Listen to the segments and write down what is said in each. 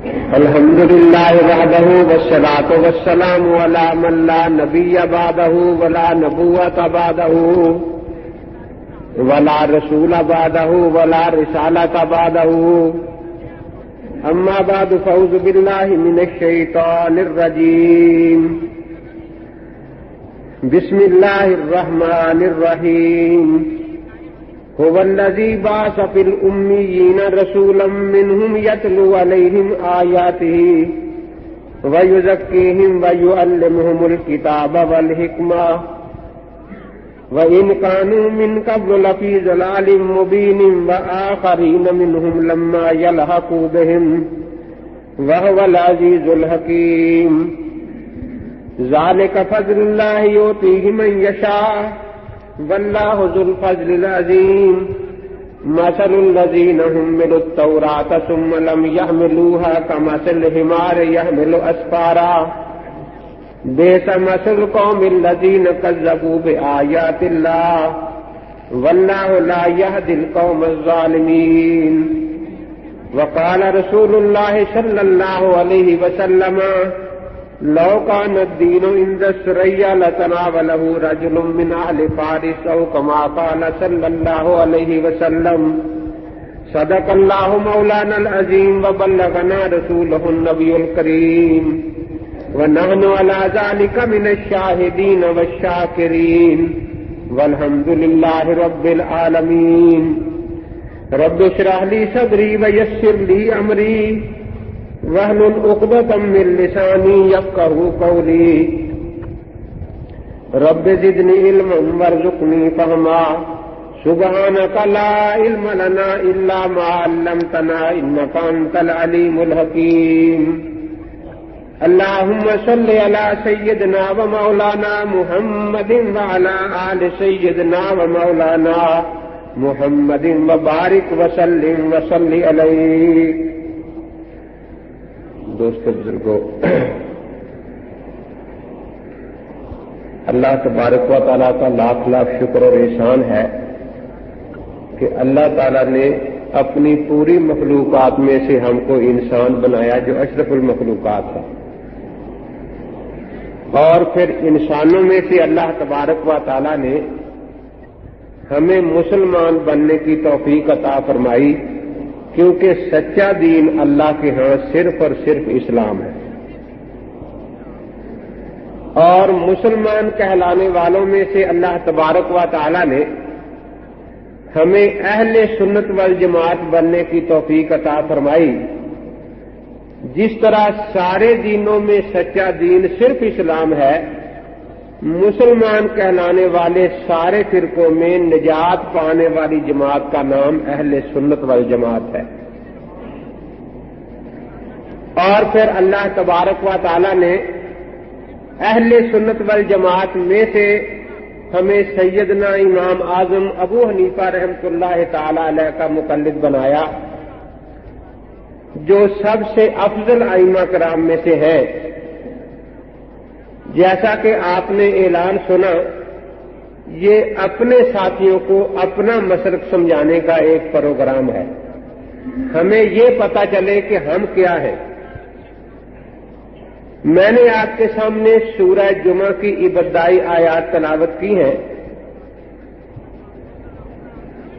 الحمد للہ وحدہ والصلاۃ والسلام علی من لا نبی بعدہ ولا نبوۃ بعدہ ولا رسول بعدہ ولا رسالۃ بعدہ اما بعد فاعوذ باللہ من الشیطان الرجیم بسم اللہ الرحمن الرحیم هو الذي بعث في الأميين رسولا منهم يتلو عليهم آياته ويزكيهم ويعلمهم الكتاب والحكمة وإن كانوا من قبل لفي ضلال مبين وآخرين منهم لما يلحقوا بهم وهو العزيز الحكيم ذلك فضل الله يؤتيه من يشاء واللہ ذو الفضل العظیم مثل الذین حملوا التوراة ثم لم يحملوها كمثل الحمار يحمل اسفارا بئس مثل القوم الذین كذبوا بآیات اللہ واللہ لا يهدي القوم الظالمین وقال رسول اللہ صلی اللہ علیہ وسلم لو كان الدين عند الثريا لتناوله رجل من أهل فارس أو كما قال صلى الله عليه وسلم صدق الله مولانا العظيم وبلغنا رسوله النبي الكريم ونحن على ذلك من الشاهدين والشاكرين والحمد لله رب العالمين رب اشرح لي صدري ويسر لي أمري واحلل عقدۃ من لسانی یفقہوا قولی رب زدنی علما وارزقنی فہما سبحانک لا علم لنا الا ما علمتنا انک انت العلیم الحکیم اللہم صل علی سیدنا و مولانا محمد وعلی آل سیدنا و مولانا محمد وبارک وسلم وصلی علیہ۔ دوستو بزرگوں، اللہ تبارک و تعالیٰ کا لاکھ لاکھ شکر اور احسان ہے کہ اللہ تعالیٰ نے اپنی پوری مخلوقات میں سے ہم کو انسان بنایا جو اشرف المخلوقات ہے، اور پھر انسانوں میں سے اللہ تبارک و تعالیٰ نے ہمیں مسلمان بننے کی توفیق عطا فرمائی، کیونکہ سچا دین اللہ کے ہاں صرف اور صرف اسلام ہے، اور مسلمان کہلانے والوں میں سے اللہ تبارک و تعالی نے ہمیں اہل سنت والجماعت بننے کی توفیق عطا فرمائی۔ جس طرح سارے دینوں میں سچا دین صرف اسلام ہے، مسلمان کہلانے والے سارے فرقوں میں نجات پانے والی جماعت کا نام اہل سنت والجماعت ہے۔ اور پھر اللہ تبارک و تعالی نے اہل سنت والجماعت میں سے ہمیں سیدنا امام اعظم ابو حنیفہ رحمۃ اللہ تعالی علیہ کا مقلد بنایا، جو سب سے افضل ائمہ کرام میں سے ہے۔ جیسا کہ آپ نے اعلان سنا، یہ اپنے ساتھیوں کو اپنا مسلک سمجھانے کا ایک پروگرام ہے، ہمیں یہ پتہ چلے کہ ہم کیا ہیں۔ میں نے آپ کے سامنے سورہ جمعہ کی ابتدائی آیات تلاوت کی ہیں۔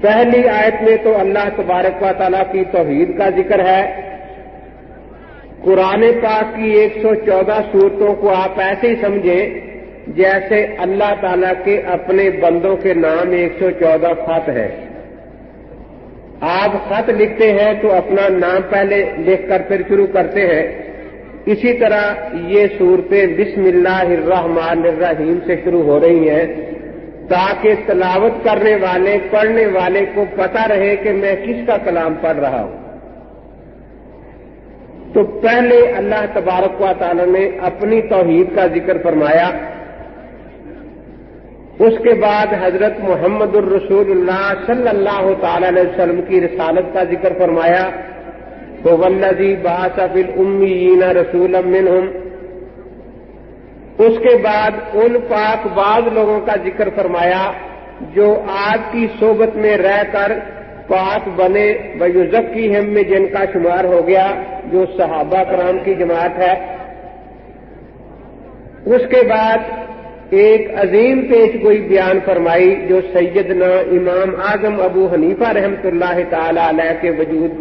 پہلی آیت میں تو اللہ تبارک و تعالیٰ کی توحید کا ذکر ہے۔ قرآن پاک کی 114 صورتوں کو آپ ایسے ہی سمجھیں جیسے اللہ تعالیٰ کے اپنے بندوں کے نام 114 خط ہے۔ آپ خط لکھتے ہیں تو اپنا نام پہلے لکھ کر پھر شروع کرتے ہیں، اسی طرح یہ صورتیں بسم اللہ الرحمن الرحیم سے شروع ہو رہی ہیں، تاکہ تلاوت کرنے والے پڑھنے والے کو پتہ رہے کہ میں کس کا کلام پڑھ رہا ہوں۔ تو پہلے اللہ تبارک و تعالی نے اپنی توحید کا ذکر فرمایا، اس کے بعد حضرت محمد الرسول اللہ صلی اللہ تعالی علیہ وسلم کی رسالت کا ذکر فرمایا، تو والذی بعث فی الامیین رسولا منہم۔ اس کے بعد ان پاک بعض لوگوں کا ذکر فرمایا جو آپ کی صحبت میں رہ کر پاک بنے ویزکیہم میں جن کا شمار ہو گیا، جو صحابہ کرام کی جماعت ہے۔ اس کے بعد ایک عظیم پیش گوئی بیان فرمائی جو سیدنا امام اعظم ابو حنیفہ رحمۃ اللہ تعالی علیہ کے وجود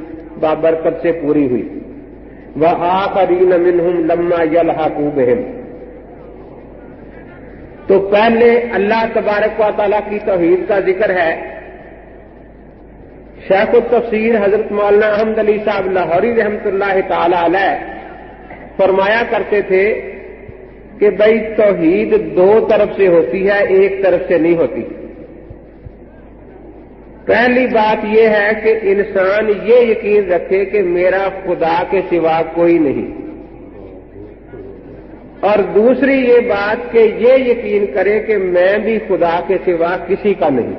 بابرکت سے پوری ہوئی۔ وآخرین منہم لما یلحقوا بہم۔ تو پہلے اللہ تبارک و تعالیٰ کی توحید کا ذکر ہے۔ شیخ التفسیر حضرت مولانا احمد علی صاحب لاہوری رحمۃ اللہ تعالی علیہ فرمایا کرتے تھے کہ بھائی توحید دو طرف سے ہوتی ہے، ایک طرف سے نہیں ہوتی۔ پہلی بات یہ ہے کہ انسان یہ یقین رکھے کہ میرا خدا کے سوا کوئی نہیں، اور دوسری یہ بات کہ یہ یقین کرے کہ میں بھی خدا کے سوا کسی کا نہیں۔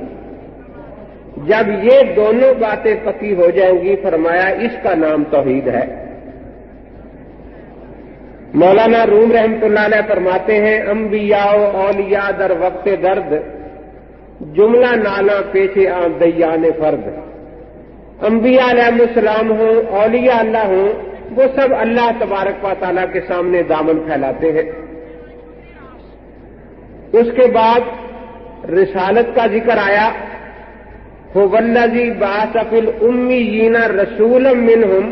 جب یہ دونوں باتیں پکی ہو جائیں گی، فرمایا اس کا نام توحید ہے۔ مولانا روم رحمۃ اللہ علیہ فرماتے ہیں، انبیاء و اولیاء در وقت درد، جملہ نالا پیچھے دیان فرد۔ انبیاء علیہ السلام ہوں، اولیاء اللہ ہوں، وہ سب اللہ تبارک و تعالیٰ کے سامنے دامن پھیلاتے ہیں۔ اس کے بعد رسالت کا ذکر آیا، هو الذی بعث فی الامیین رسولا منہم۔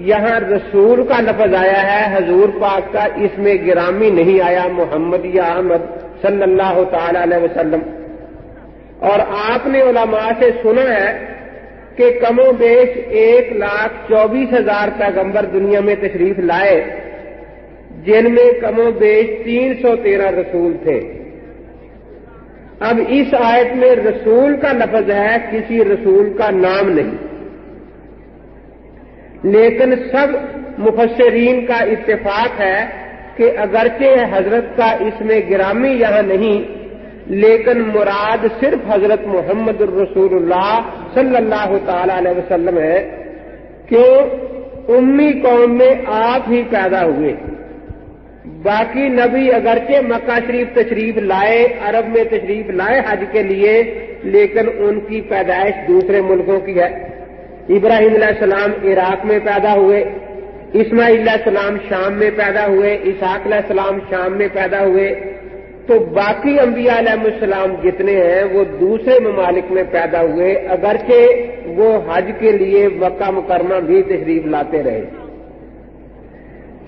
یہاں رسول کا لفظ آیا ہے، حضور پاک کا اس میں گرامی نہیں آیا، محمد یا احمد صلی اللہ تعالی علیہ وسلم۔ اور آپ نے علماء سے سنا ہے کہ کم و بیش 1,24,000 پیغمبر دنیا میں تشریف لائے، جن میں کم و بیش 313 رسول تھے۔ اب اس آیت میں رسول کا لفظ ہے، کسی رسول کا نام نہیں، لیکن سب مفسرین کا اتفاق ہے کہ اگرچہ حضرت کا اس میں گرامی یہاں نہیں، لیکن مراد صرف حضرت محمد الرسول اللہ صلی اللہ تعالی علیہ وسلم ہے۔ کیوں؟ امی قوم میں آپ ہی پیدا ہوئے، باقی نبی اگرچہ مکہ شریف تشریف لائے، عرب میں تشریف لائے حج کے لیے، لیکن ان کی پیدائش دوسرے ملکوں کی ہے۔ ابراہیم علیہ السلام عراق میں پیدا ہوئے، اسماعیل علیہ السلام شام میں پیدا ہوئے، اسحاق علیہ السلام شام میں پیدا ہوئے۔ تو باقی انبیاء علیہ السلام جتنے ہیں وہ دوسرے ممالک میں پیدا ہوئے، اگرچہ وہ حج کے لیے مکہ مکرمہ بھی تشریف لاتے رہے۔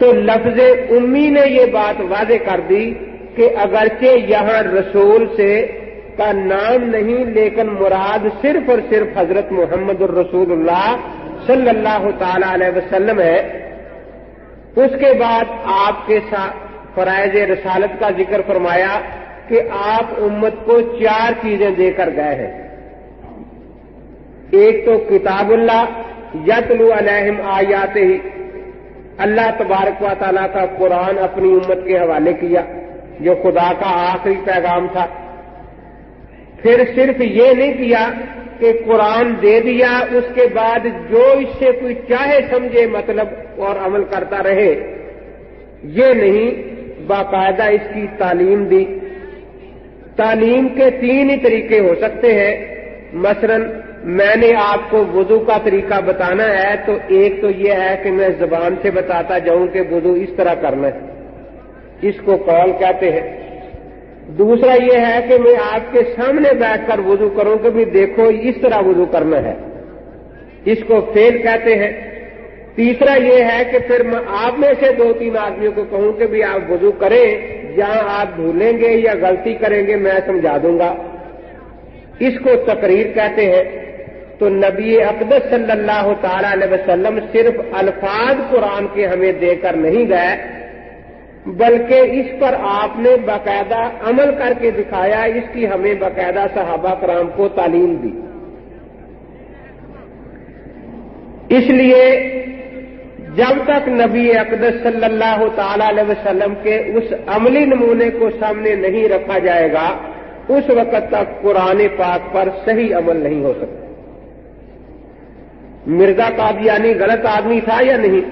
تو لفظ امی نے یہ بات واضح کر دی کہ اگرچہ یہاں رسول سے کا نام نہیں، لیکن مراد صرف اور صرف حضرت محمد الرسول اللہ صلی اللہ تعالی علیہ وسلم ہے۔ اس کے بعد آپ کے فرائض رسالت کا ذکر فرمایا کہ آپ امت کو 4 چیزیں دے کر گئے ہیں۔ ایک تو کتاب اللہ، یتلو علیہم آیاتہ، اللہ تبارک و تعالیٰ کا قرآن اپنی امت کے حوالے کیا، جو خدا کا آخری پیغام تھا۔ پھر صرف یہ نہیں کیا کہ قرآن دے دیا، اس کے بعد جو اس سے کوئی چاہے سمجھے مطلب اور عمل کرتا رہے، یہ نہیں، باقاعدہ اس کی تعلیم دی۔ تعلیم کے 3 ہی طریقے ہو سکتے ہیں۔ مثلا میں نے آپ کو وضو کا طریقہ بتانا ہے، تو ایک تو یہ ہے کہ میں زبان سے بتاتا جاؤں کہ وضو اس طرح کرنا ہے، اس کو قول کہتے ہیں۔ دوسرا یہ ہے کہ میں آپ کے سامنے بیٹھ کر وضو کروں کہ بھی دیکھو اس طرح وضو کرنا ہے، اس کو فعل کہتے ہیں۔ تیسرا یہ ہے کہ پھر میں آپ میں سے 2-3 آدمیوں کو کہوں کہ بھی آپ وضو کریں، جہاں آپ بھولیں گے یا غلطی کریں گے میں سمجھا دوں گا، اس کو تقریر کہتے ہیں۔ تو نبی اقدس صلی اللہ تعالی علیہ وسلم صرف الفاظ قرآن کے ہمیں دے کر نہیں گئے، بلکہ اس پر آپ نے باقاعدہ عمل کر کے دکھایا، اس کی ہمیں باقاعدہ صحابہ کرام کو تعلیم دی۔ اس لیے جب تک نبی اقدس صلی اللہ تعالی علیہ وسلم کے اس عملی نمونے کو سامنے نہیں رکھا جائے گا، اس وقت تک قرآن پاک پر صحیح عمل نہیں ہو سکتا۔ مرزا قادیانی غلط آدمی تھا یا نہیں؟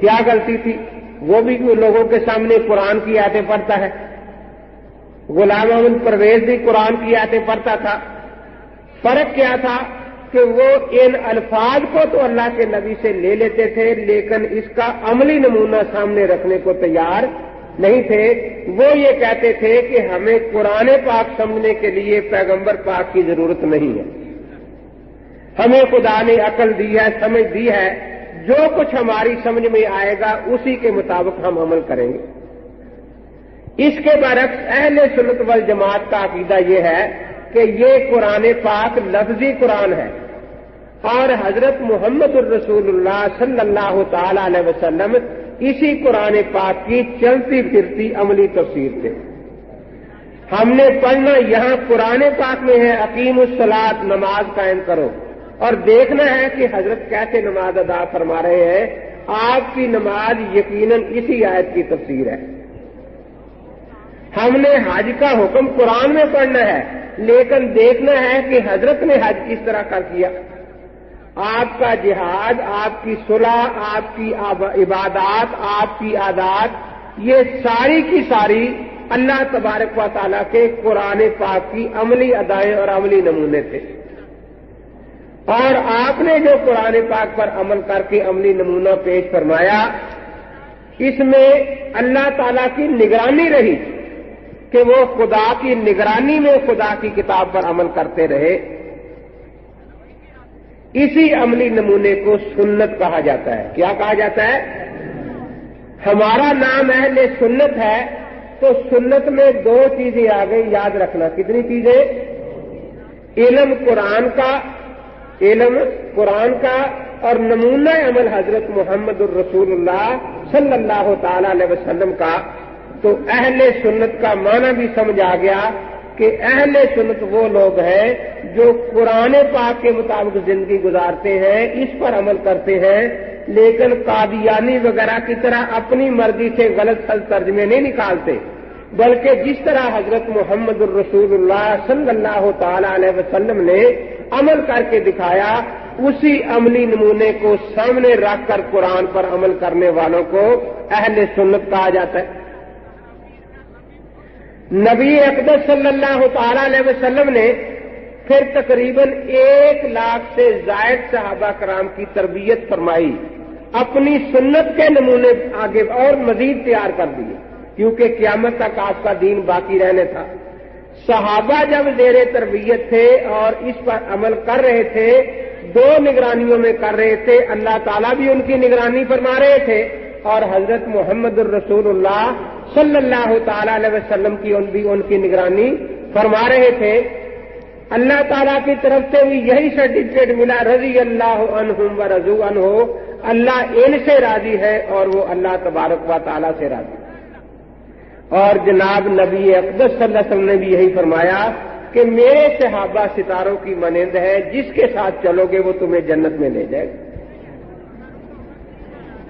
کیا غلطی تھی؟ وہ بھی لوگوں کے سامنے قرآن کی آیتیں پڑھتا ہے۔ غلام احمد پرویز بھی قرآن کی آیتیں پڑھتا تھا۔ فرق کیا تھا کہ وہ ان الفاظ کو تو اللہ کے نبی سے لے لیتے تھے لیکن اس کا عملی نمونہ سامنے رکھنے کو تیار نہیں تھے. وہ یہ کہتے تھے کہ ہمیں قرآن پاک سمجھنے کے لیے پیغمبر پاک کی ضرورت نہیں ہے, ہمیں خدا نے عقل دی ہے, سمجھ دی ہے, جو کچھ ہماری سمجھ میں آئے گا اسی کے مطابق ہم عمل کریں گے. اس کے برعکس اہل سنت والجماعت کا عقیدہ یہ ہے کہ یہ قرآن پاک لفظی قرآن ہے اور حضرت محمد الرسول اللہ صلی اللہ تعالی علیہ وسلم اسی قرآن پاک کی چلتی پھرتی عملی تفسیر تھے. ہم نے پڑھنا یہاں قرآن پاک میں ہے اقیم الصلاۃ, نماز قائم کرو, اور دیکھنا ہے کہ حضرت کیسے نماز ادا فرما رہے ہیں. آپ کی نماز یقیناً اسی آیت کی تفسیر ہے. ہم نے حج کا حکم قرآن میں پڑھنا ہے لیکن دیکھنا ہے کہ حضرت نے حج کس طرح کر کیا. آپ کا جہاد, آپ کی صلح, آپ کی عبادات, آپ کی عادات, یہ ساری کی ساری اللہ تبارک و تعالیٰ کے قرآن پاک کی عملی ادائیں اور عملی نمونے تھے. اور آپ نے جو قرآن پاک پر عمل کر کے عملی نمونہ پیش فرمایا, اس میں اللہ تعالیٰ کی نگرانی رہی کہ وہ خدا کی نگرانی میں خدا کی کتاب پر عمل کرتے رہے. اسی عملی نمونے کو سنت کہا جاتا ہے. کیا کہا جاتا ہے؟ ہمارا نام اہل سنت ہے تو سنت میں دو چیزیں آ گئی, یاد رکھنا. کتنی چیزیں؟ علم قرآن کا اور نمونہ عمل حضرت محمد الرسول اللہ صلی اللہ تعالی علیہ وسلم کا. تو اہل سنت کا معنی بھی سمجھ آ گیا کہ اہل سنت وہ لوگ ہیں جو قرآن پاک کے مطابق زندگی گزارتے ہیں, اس پر عمل کرتے ہیں, لیکن قادیانی وغیرہ کی طرح اپنی مرضی سے غلط سلط ترجمے نہیں نکالتے, بلکہ جس طرح حضرت محمد الرسول اللہ صلی اللہ تعالی علیہ وسلم نے عمل کر کے دکھایا, اسی عملی نمونے کو سامنے رکھ کر قرآن پر عمل کرنے والوں کو اہل سنت کہا جاتا ہے. نبی اقدس صلی اللہ تعالی علیہ وسلم نے پھر تقریباً 1 لاکھ سے زائد صحابہ کرام کی تربیت فرمائی, اپنی سنت کے نمونے آگے اور مزید تیار کر دیے, کیونکہ قیامت تک آپ کا دین باقی رہنے تھا. صحابہ جب زیر تربیت تھے اور اس پر عمل کر رہے تھے, 2 نگرانیوں میں کر رہے تھے. اللہ تعالیٰ بھی ان کی نگرانی فرما رہے تھے اور حضرت محمد الرسول اللہ صلی اللہ تعالی علیہ وسلم کی ان کی نگرانی فرما رہے تھے. اللہ تعالیٰ کی طرف سے بھی یہی سرٹیفکیٹ ملا, رضی اللہ عنہم و رضوا عنہ, اللہ ان سے راضی ہے اور وہ اللہ تبارک و تعالیٰ سے راضی. اور جناب نبی اقدس صلی اللہ علیہ وسلم نے بھی یہی فرمایا کہ میرے صحابہ ستاروں کی مانند ہے, جس کے ساتھ چلو گے وہ تمہیں جنت میں لے جائے گا.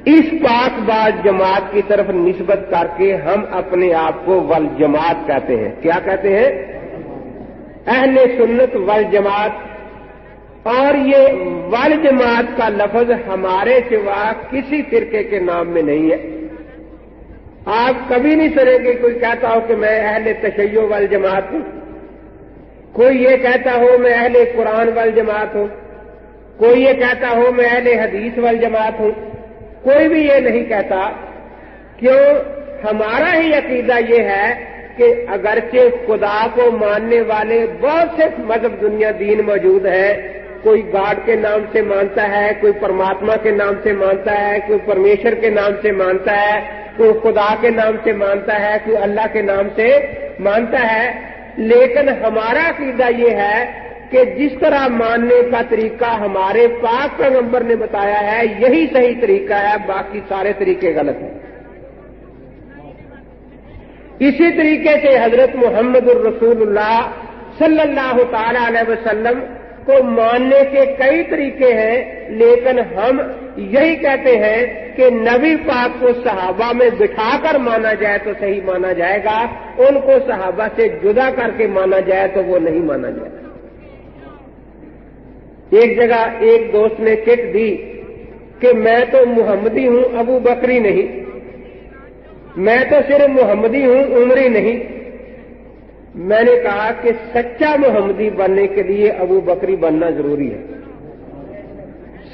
اس پاک باز جماعت کی طرف نسبت کر کے ہم اپنے آپ کو والجماعت کہتے ہیں. کیا کہتے ہیں؟ اہل سنت والجماعت. اور یہ والجماعت کا لفظ ہمارے سوا کسی فرقے کے نام میں نہیں ہے. آپ کبھی نہیں سنیں گے کوئی کہتا ہو کہ میں اہل تشیع والجماعت ہوں, کوئی یہ کہتا ہو میں اہل قرآن والجماعت ہوں, کوئی یہ کہتا ہو میں اہل حدیث والجماعت ہوں. کوئی بھی یہ نہیں کہتا. کیوں؟ ہمارا ہی عقیدہ یہ ہے کہ اگرچہ خدا کو ماننے والے بہت سے مذہب دنیا دین موجود ہے, کوئی گاڈ کے نام سے مانتا ہے, کوئی پرماتما کے نام سے مانتا ہے, کوئی پرمیشور کے نام سے مانتا ہے, کوئی خدا کے نام سے مانتا ہے, کوئی اللہ کے نام سے مانتا ہے, لیکن ہمارا عقیدہ یہ ہے کہ جس طرح ماننے کا طریقہ ہمارے پاک پیغمبر نے بتایا ہے یہی صحیح طریقہ ہے, باقی سارے طریقے غلط ہیں. اسی طریقے سے حضرت محمد الرسول اللہ صلی اللہ تعالی علیہ وسلم کو ماننے کے کئی طریقے ہیں, لیکن ہم یہی کہتے ہیں کہ نبی پاک کو صحابہ میں بٹھا کر مانا جائے تو صحیح مانا جائے گا, ان کو صحابہ سے جدا کر کے مانا جائے تو وہ نہیں مانا جائے گا. ایک جگہ ایک دوست نے چٹ دی کہ میں تو محمدی ہوں, ابو بکری نہیں, میں تو صرف محمدی ہوں, عمری نہیں. میں نے کہا کہ سچا محمدی بننے کے لیے ابو بکری بننا ضروری ہے.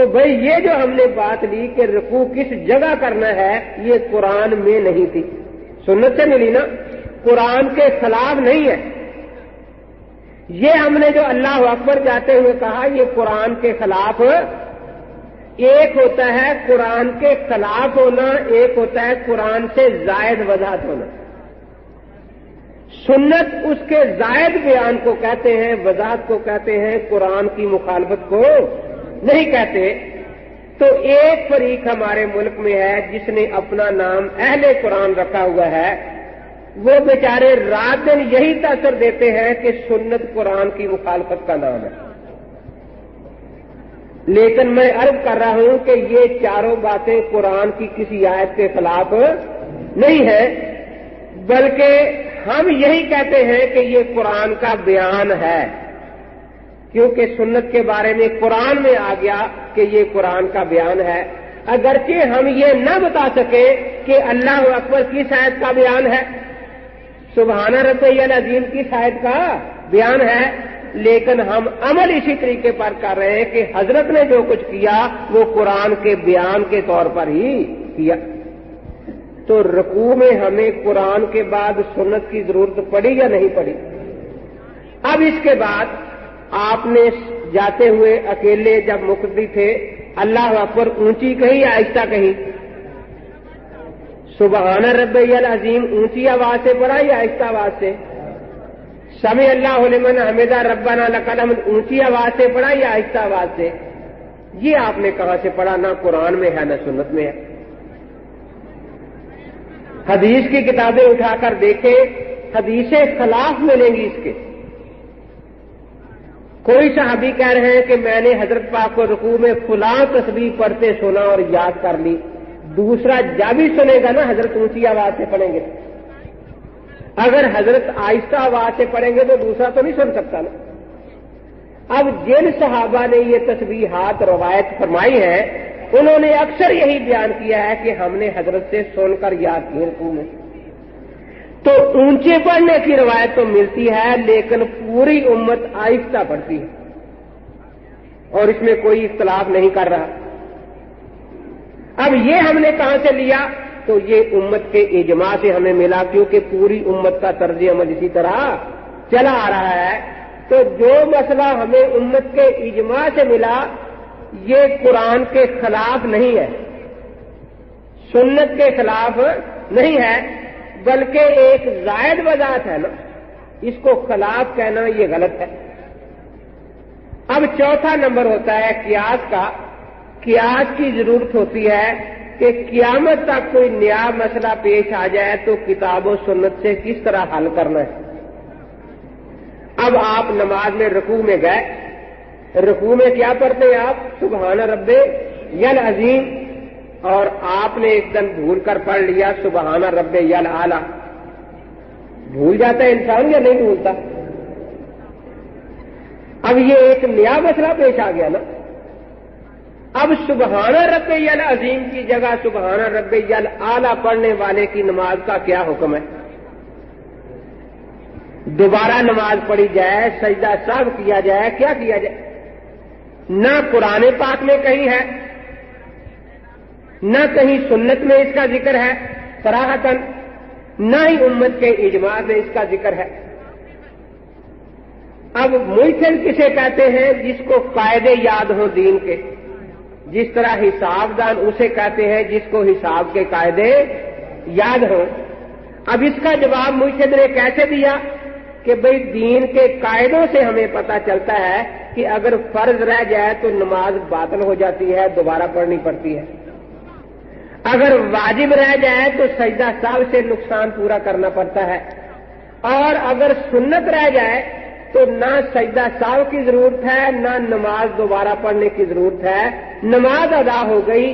تو بھائی یہ جو ہم نے بات لی کہ رکوع کس جگہ کرنا ہے، یہ قرآن میں نہیں تھی، سنت سے ملی نا، قرآن کے خلاف نہیں ہے۔ یہ ہم نے جو اللہ اکبر جاتے ہوئے کہا، یہ قرآن کے خلاف، ایک ہوتا ہے قرآن کے خلاف ہونا، ایک ہوتا ہے قرآن سے زائد وضاحت ہونا۔ سنت اس کے زائد بیان کو کہتے ہیں، وضاحت کو کہتے ہیں، قرآن کی مخالفت کو نہیں کہتے۔ تو ایک فریق ہمارے ملک میں ہے جس نے اپنا نام اہل قرآن رکھا ہوا ہے، وہ بیچارے رات دن یہی تاثر دیتے ہیں کہ سنت قرآن کی مخالفت کا نام ہے۔ لیکن میں عرض کر رہا ہوں کہ یہ چاروں باتیں قرآن کی کسی آیت کے خلاف نہیں ہے، بلکہ ہم یہی کہتے ہیں کہ یہ قرآن کا بیان ہے، کیونکہ سنت کے بارے میں قرآن میں آ گیا کہ یہ قرآن کا بیان ہے، اگرچہ ہم یہ نہ بتا سکے کہ اللہ اکبر کس آیت کا بیان ہے، سبحان ربی العظیم کس آیت کا بیان ہے، لیکن ہم عمل اسی طریقے پر کر رہے ہیں کہ حضرت نے جو کچھ کیا وہ قرآن کے بیان کے طور پر ہی کیا۔ تو رکوع میں ہمیں قرآن کے بعد سنت کی ضرورت پڑی یا نہیں پڑی؟ اب اس کے بعد آپ نے جاتے ہوئے اکیلے جب مقتدی تھے، اللہ اکبر اونچی کہیں یا آہستہ کہیں؟ سبحان ربی العظیم اونچی آواز سے پڑھا یا آہستہ آواز سے؟ سمع اللہ لمن حمدہ ربنا لک الحمد اونچی آواز سے پڑھا یا آہستہ آواز سے؟ یہ آپ نے کہاں سے پڑھا؟ نہ قرآن میں ہے نہ سنت میں ہے۔ حدیث کی کتابیں اٹھا کر دیکھیں، حدیثیں خلاف ملیں گی اس کے۔ کوئی صحابی کہہ رہے ہیں کہ میں نے حضرت پاک کو رکوع میں فلاں تسبیح پڑھتے سنا اور یاد کر لی، دوسرا جب بھی سنے گا نا حضرت اونچی آواز سے پڑھیں گے، اگر حضرت آہستہ آواز سے پڑھیں گے تو دوسرا تو نہیں سن سکتا نا۔ اب جن صحابہ نے یہ تسبیحات روایت فرمائی ہے، انہوں نے اکثر یہی بیان کیا ہے کہ ہم نے حضرت سے سن کر یاد کی رکوع میں۔ تو اونچے پڑھنے کی روایت تو ملتی ہے، لیکن پوری امت آہستہ پڑھتی ہے، اور اس میں کوئی اختلاف نہیں کر رہا۔ اب یہ ہم نے کہاں سے لیا؟ تو یہ امت کے اجماع سے ہمیں ملا، کیونکہ پوری امت کا طرز عمل اسی طرح چلا آ رہا ہے۔ تو جو مسئلہ ہمیں امت کے اجماع سے ملا، یہ قرآن کے خلاف نہیں ہے، سنت کے خلاف نہیں ہے، بلکہ ایک زائد وضاحت ہے نا، اس کو خلاف کہنا یہ غلط ہے۔ اب چوتھا نمبر ہوتا ہے قیاس کا۔ قیاس کی ضرورت ہوتی ہے کہ قیامت تک کوئی نیا مسئلہ پیش آ جائے تو کتاب و سنت سے کس طرح حل کرنا ہے۔ اب آپ نماز میں رکوع میں گئے، رکوع میں کیا پڑھتے ہیں آپ؟ سبحان ربی العظیم، اور آپ نے ایک دم بھول کر پڑھ لیا سبحان ربی الاعلی۔ بھول جاتا ہے انسان یا نہیں بھولتا؟ اب یہ ایک نیا مسئلہ پیش آ گیا نا۔ اب سبحان ربی العظیم کی جگہ سبحان ربی الاعلی پڑھنے والے کی نماز کا کیا حکم ہے؟ دوبارہ نماز پڑھی جائے، سجدہ سہو کیا جائے، کیا کیا جائے؟ نہ قرآن پاک میں کہیں ہے، نہ کہیں سنت میں اس کا ذکر ہے صراحتاً، نہ ہی امت کے اجماع میں اس کا ذکر ہے۔ اب ملحد کسے کہتے ہیں؟ جس کو قاعدے یاد ہوں دین کے، جس طرح حساب دان اسے کہتے ہیں جس کو حساب کے قاعدے یاد ہوں۔ اب اس کا جواب ملحد نے کیسے دیا کہ بھئی دین کے قاعدوں سے ہمیں پتہ چلتا ہے کہ اگر فرض رہ جائے تو نماز باطل ہو جاتی ہے، دوبارہ پڑھنی پڑتی ہے، اگر واجب رہ جائے تو سجدہ سہو سے نقصان پورا کرنا پڑتا ہے، اور اگر سنت رہ جائے تو نہ سجدہ سہو کی ضرورت ہے، نہ نماز دوبارہ پڑھنے کی ضرورت ہے، نماز ادا ہو گئی،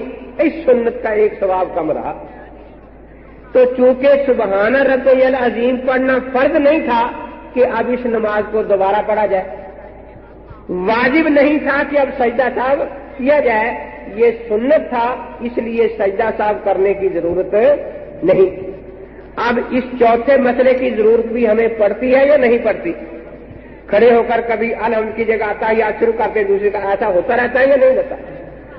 اس سنت کا ایک ثواب کم رہا۔ تو چونکہ سبحان ربی العظیم پڑھنا فرض نہیں تھا کہ اب اس نماز کو دوبارہ پڑھا جائے، واجب نہیں تھا کہ اب سجدہ سہو کیا جائے، یہ سنت تھا، اس لیے سجدہ سہو کرنے کی ضرورت نہیں۔ اب اس چوتھے مسئلے کی ضرورت بھی ہمیں پڑتی ہے یا نہیں پڑتی؟ کھڑے ہو کر کبھی الحمد کی جگہ آتا یا شروع کرتے دوسرے کا ایسا ہوتا رہتا ہے یا نہیں ہوتا؟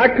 8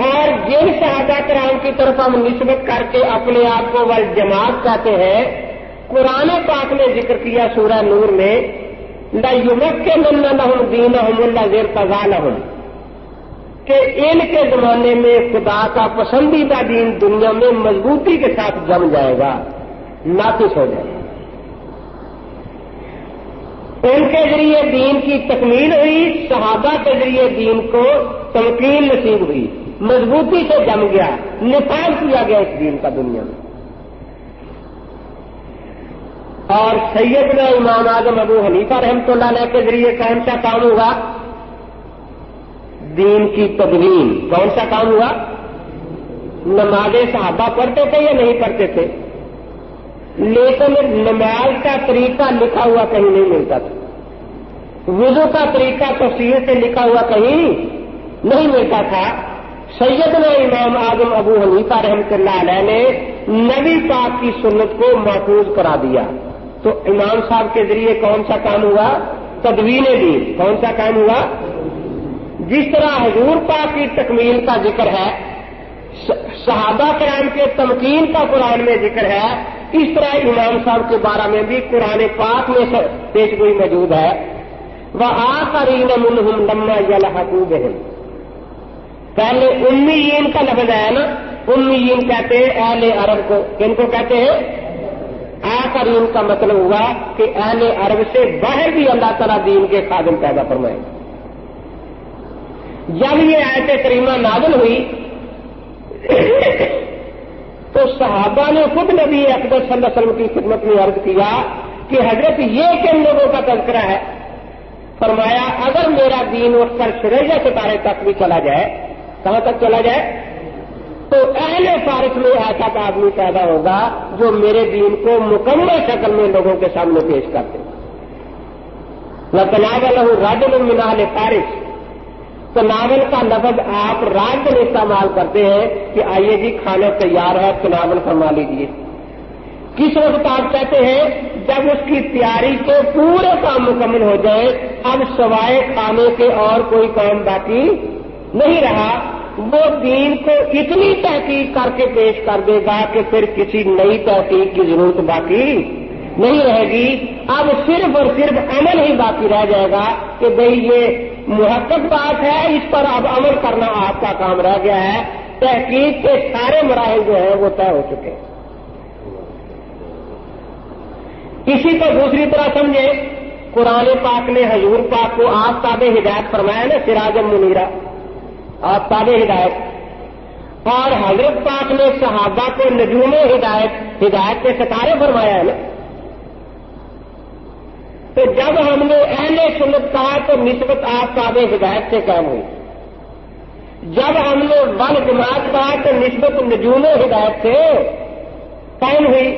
اور جن صحابہ کرام کی طرف ہم نسبت کر کے اپنے آپ کو والجماعت کہتے ہیں، قرآن پاک نے ذکر کیا سورہ نور میں لَيُمَكِّنَنَّ لَهُمْ دِينَهُمُ الَّذِي ارْتَضَىٰ لَهُمْ، کہ ان کے زمانے میں خدا کا پسندیدہ دین دنیا میں مضبوطی کے ساتھ جم جائے گا، ناقص ہو جائے گا۔ ان کے ذریعے دین کی تکمیل ہوئی، صحابہ کے ذریعے دین کو تمکین نصیب ہوئی، مضبوطی سے جم گیا، نفاذ کیا گیا اس دین کا دنیا میں۔ اور سیدنا امام اعظم ابو حنیفہ رحمۃ اللہ علیہ کے ذریعے کون سا کام ہوا؟ دین کی تدوین۔ کون سا کام ہوا؟ نمازیں صحابہ پڑھتے تھے یا نہیں پڑھتے تھے؟ لیکن نماز کا طریقہ لکھا ہوا کہیں نہیں ملتا تھا، وضو کا طریقہ تفصیل سے لکھا ہوا کہیں نہیں ملتا تھا۔ سیدنا امام اعظم ابو حنیفہ رحمۃ اللہ علیہ نے نبی پاک کی سنت کو محفوظ کرا دیا، تو امام صاحب کے ذریعے کون سا کام ہوا؟ تدوین دین۔ کون سا کام ہوا؟ جس طرح حضور پاک کی تکمیل کا ذکر ہے، صحابہ کرام کے تمکین کا قرآن میں ذکر ہے، اس طرح امام صاحب کے بارے میں بھی قرآن پاک میں پیش گوئی موجود ہے۔ وَآخَرِينَ مِنْهُمْ لَمَّا يَلْحَقُوا بِهِمْ، پہلے امیین کا لفظ ہے نا، امیین کہتے ہیں اہل عرب کو، کن کو کہتے ہیں؟ آخرین کا مطلب ہوا کہ اہل عرب سے باہر بھی اللہ تعالیٰ دین کے خادم پیدا فرمائے۔ جب یہ آیت کریمہ نازل ہوئی تو صحابہ نے خود نبی اقدس صلی اللہ علیہ وسلم کی خدمت میں عرض کیا کہ حضرت یہ کن لوگوں کا تذکرہ ہے؟ فرمایا اگر میرا دین اٹھ کر ثریا ستارے تک بھی چلا جائے، کہاں تک چلا جائے، تو اہل فارس میں ایسا آدمی پیدا ہوگا جو میرے دین کو مکمل شکل میں لوگوں کے سامنے پیش کرتے۔ وَتَنَاوَلَهُ رَجُلٌ مِّنْ أَهْلِ فارس، تناول کا لفظ آپ رات میں استعمال کرتے ہیں کہ آئیے جی کھانا تیار ہے، تناول فرما لیجیے۔ کس وقت آپ کہتے ہیں؟ جب اس کی تیاری کے پورے کام مکمل ہو جائے، اب سوائے کھانے کے اور کوئی کام باقی نہیں رہا، وہ دین کو اتنی تحقیق کر کے پیش کر دے گا کہ پھر کسی نئی تحقیق کی ضرورت باقی نہیں رہے گی۔ اب صرف اور صرف عمل ہی باقی رہ جائے گا کہ بھئی یہ محقق بات ہے، اس پر اب عمل کرنا آپ کا کام رہ گیا ہے۔ تحقیق کے سارے مراحل جو ہیں وہ طے ہو چکے ہیں۔ اسی کو دوسری طرح سمجھے، قرآن پاک نے حضور پاک کو آفتاب ہدایت فرمایا نا، سراجا منیرا، آفتاب ہدایت، اور حضرت پاک نے صحابہ کو نجوم ہدایت، ہدایت کے ستارے فرمایا ہے نا۔ تو جب ہم نے اہل سنت کہا تو نسبت آفتاب ہدایت سے قائم ہوئی، جب ہم نے والجماعت کہا تو نسبت نجوم ہدایت سے قائم ہوئی۔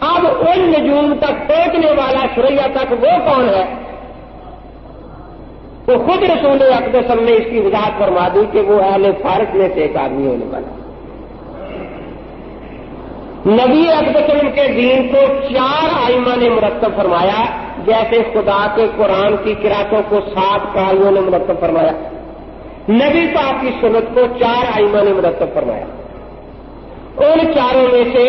اب ان نجوم تک پہنچنے والا ثریا تک وہ کون ہے؟ تو خود رسول اقدس نے اس کی وضاحت فرما دی کہ وہ اہل فارس میں سے ایک آدمی ہونے والا۔ نبی اقدس کے دین کو 4 ائمہ نے مرتب فرمایا، جیسے خدا کے قرآن کی قراتوں کو 7 قاریوں نے مرتب فرمایا، نبی پاک کی سنت کو 4 ائمہ نے مرتب فرمایا۔ ان چاروں میں سے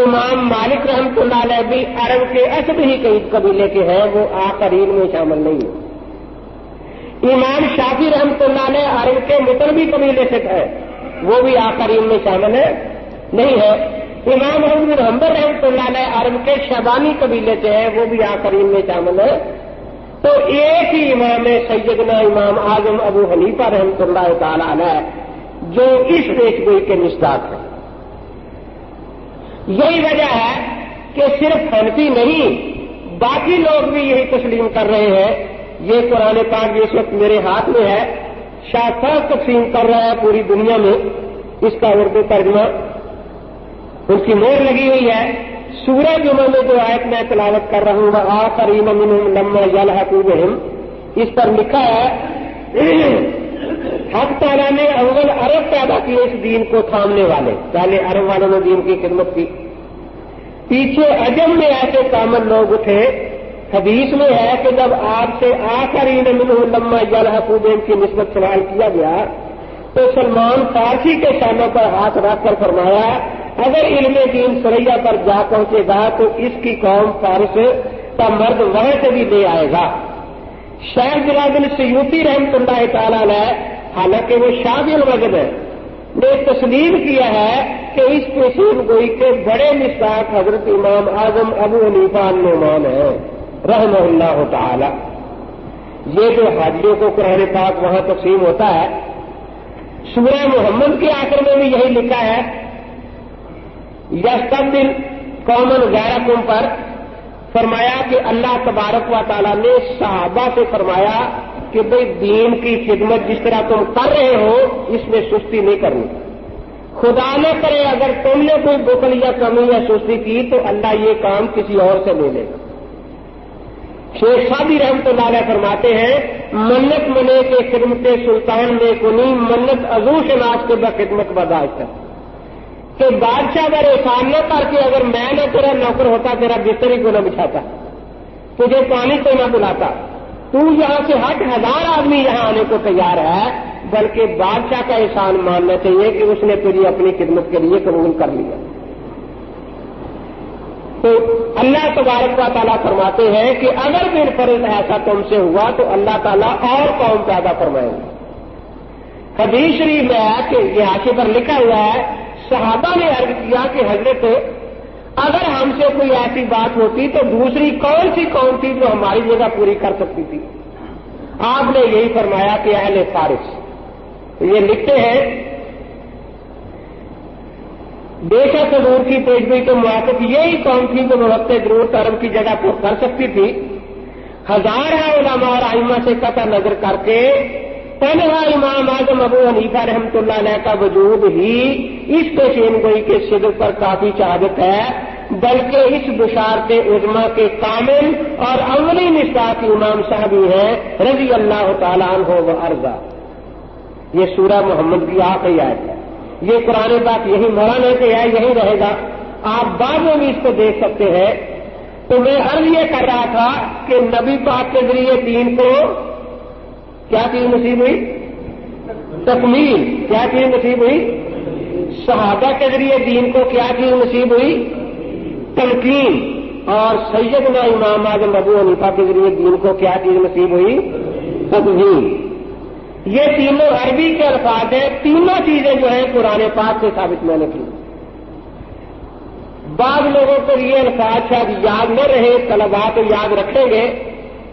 امام مالک رحمۃ اللہ علیہ بھی عرب کے اسد ہی کئی قبیلے کے ہیں، وہ آخرین میں شامل نہیں ہے۔ امام شافعی رحمۃ اللہ علیہ عرب کے مطلبی قبیلے سے ہے، وہ بھی آخرین میں شامل ہے نہیں ہے۔ امام احمد بن حنبل رحمۃ اللہ علیہ عرب کے شیبانی قبیلے سے ہے، وہ بھی آخرین میں شامل ہے۔ تو ایک ہی امام ہے سیدنا امام اعظم ابو حنیفہ رحمۃ اللہ تعالی علیہ، جو اس پیش گوئی کے مصداق ہیں۔ یہی وجہ ہے کہ صرف حنفی نہیں، باقی لوگ بھی یہی تسلیم کر رہے ہیں۔ یہ قرآن پاک جس وقت میرے ہاتھ میں ہے، شاہ صاحب تقسیم کر رہا ہے پوری دنیا میں، اس کا اردو ترجمہ ان کی مہر لگی ہوئی ہے۔ سورہ جمعہ میں جو آیت میں تلاوت کر رہا ہوں، وآخرین منہم لما یلحقوا بہم، اس پر لکھا ہے حق تعالیٰ نے اول عرب پیدا کیے اس دین کو تھامنے والے، پہلے عرب والوں نے دین کی خدمت کی، پیچھے عجم میں ایسے کامل لوگ اٹھے۔ حدیث میں ہے کہ جب آپ سے آخرین منہم لما یلحقوا بہم کی نسبت سوال کیا گیا تو سلمان فارسی کے شانوں پر ہاتھ رکھ کر فرمایا اگر علم دین سریا پر جا پہنچے گا تو اس کی قوم فارس کا مرد وہاں سے بھی لے آئے گا۔ شیخ جلال الدین سیوطی رحمۃ اللہ تعالی علیہ حالانکہ وہ شاذ الوجد ہے نے تسلیم کیا ہے کہ اس پیشین گوئی کے بڑے مصداق حضرت امام اعظم ابو حنیفہ النعمان ہیں رحمہ اللہ تعالی۔ یہ جو حاجیوں کو قرآن پاک وہاں تقسیم ہوتا ہے، سورہ محمد کے آخر میں بھی یہی لکھا ہے یستبدل قوما غیرکم پر فرمایا کہ اللہ تبارک و تعالیٰ نے صحابہ سے فرمایا کہ بھئی دین کی خدمت جس طرح تم کر رہے ہو اس میں سستی نہیں کرنی، خدا نہ کرے اگر تم نے کوئی بخل یا کمی یا سستی کی تو اللہ یہ کام کسی اور سے لے لے گا۔ شیخ سعدی رحمۃ اللہ علیہ فرماتے ہیں منت منے کے خدمت سلطان میں کنی منت عزو شناس کے بخدمت برداشت ہے کہ بادشاہ اگر احسان نہ کر کے اگر میں نہ تیرا نوکر ہوتا تیرا بستر ہی کو نہ بچھاتا، تجھے پانی کو نہ پلاتا، تو یہاں سے 8,000 آدمی یہاں آنے کو تیار ہے، بلکہ بادشاہ کا احسان ماننا چاہیے کہ اس نے تجھے اپنی خدمت کے لیے قبول کر لیا۔ تو اللہ تبارک و تعالیٰ فرماتے ہیں کہ اگر بالفرض ایسا تم سے ہوا تو اللہ تعالیٰ اور قوم پیدا فرمائیں گے۔ حدیث شریف میں ہے کہ یہ حاشیے پر لکھا ہوا ہے صحابہ نے عرض کیا کہ حضرت اگر ہم سے کوئی ایسی بات ہوتی تو دوسری کون سی قوم تھی جو ہماری جگہ پوری کر سکتی تھی؟ آپ نے یہی فرمایا کہ اہل فارس۔ یہ لکھتے ہیں بے شک حضور کی پیشگوئی کے موافق یہی قوم تھی جو وقت ضرورت عرب کی جگہ پر کر سکتی تھی۔ ہزارہ علماء اور ائمہ سے قطع نظر کر کے تنہا امام اعظم ابو حنیفہ رحمۃ اللہ علیہ کا وجود ہی اس پیشین گوئی کے صدق پر کافی شہادت ہے، بلکہ اس بشارت عظمیٰ کے کامل اور اولی مصداق امام صاحب ہی ہیں رضی اللہ تعالیٰ عنہ و ارضا۔ یہ سورہ محمد کی آخری آیت ہے، یہ قرآن پاک یہی مولانا کہ ہے یہی رہے گا، آپ بعد میں بھی اس کو دیکھ سکتے ہیں۔ تو میں عرض یہ کر رہا تھا کہ نبی پاک کے ذریعے دین کو کیا چیز نصیب ہوئی؟ تکمیل۔ کیا چیز نصیب ہوئی؟ صحابہ کے ذریعے دین کو کیا چیز نصیب ہوئی؟ تمکین۔ اور سیدنا امام اعظم ابو حنیفہ کے ذریعے دین کو کیا چیز نصیب ہوئی؟ تدوین۔ یہ تینوں عربی کے الفاظ ہیں، تینوں چیزیں جو ہیں قرآن پاک سے ثابت میں نے کی۔ بعض لوگوں کو یہ الفاظ شاید یاد نہ رہے، طلباء تو یاد رکھیں گے،